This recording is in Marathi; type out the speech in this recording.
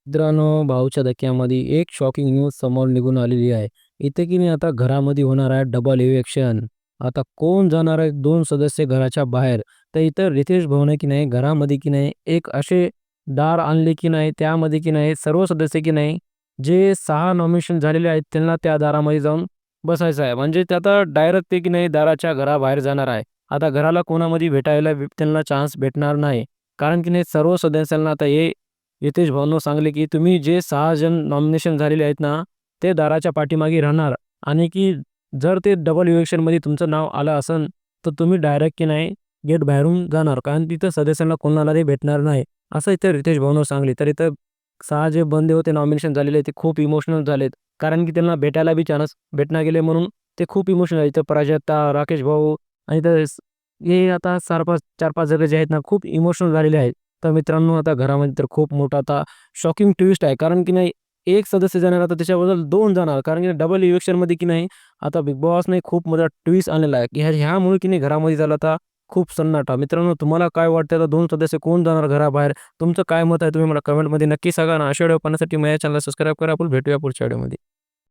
मित्रांनो, भाऊच्या धक्क्यामध्ये एक शॉकिंग न्यूज समोर निघून आलेली आहे. इथे की नाही आता घरामध्ये होणार आहे डबल इव्हेक्शन. आता कोण जाणार आहे 2 सदस्य घराच्या बाहेर. तर इथं रितेश भाऊने की नाही घरामध्ये की नाही एक असे दार आणले की नाही त्यामध्ये की नाही सर्व सदस्य की नाही जे 6 नॉमिनेशन झालेले आहेत त्यांना त्या दारामध्ये जाऊन बसायचं आहे. म्हणजे ते आता डायरेक्ट ते की नाही दाराच्या घराबाहेर जाणार आहे. आता घराला कोणामध्ये भेटायला त्यांना चान्स भेटणार नाही. कारण की नाही सर्व सदस्यांना आता हे हितेश भाऊंनो सांगले, की तुम्ही जे 6 जण नॉमिनेशन झालेले आहेत ना, ते दाराच्या पाठीमागे राहणार आणि की जर ते डबल इलेक्शनमध्ये तुमचं नाव आलं असेल, तर तुम्ही डायरेक्ट की नाही गेट बाहेरून जाणार. कारण तिथं सदस्यांना कोणालाही भेटणार नाही. असं इथं रितेश भाऊनं सांगले. तर इथं 6 जे बंदे होते नॉमिनेशन झालेले ते खूप इमोशनल झालेत. कारण की त्यांना भेटायला बी चान्स भेटणार गेले म्हणून ते खूप इमोशनल आहेत. इथं प्राजक्ता, राकेश भाऊ आणि इथं हे आता 4-5 जण जे आहेत ना, खूप इमोशनल झालेले आहेत. तर मित्रांनो आता घरामध्ये तर खूप मोठा आता शॉकिंग ट्विस्ट आहे. कारण की नाही एक सदस्य जाणार आता त्याच्याबद्दल 2 जाणार. कारण की डबल इलेक्शनमध्ये की नाही आता बिग बॉसने खूप मोठा ट्विस्ट आणलेला आहे, की ह्यामुळे की नाही घरामध्ये झाला आता खूप सन्नाटा. मित्रांनो तुम्हाला काय वाटतं आता 2 सदस्य कोण जाणार घराबाहेर? तुमचं काय मत आहे तुम्ही मला कमेंटमध्ये नक्की सांगा ना. अशा व्हिडिओ पाहण्यासाठी माझ्या चॅनलला सबस्क्राईब करा. आपण भेटूया पुढच्या व्हिडिओमध्ये.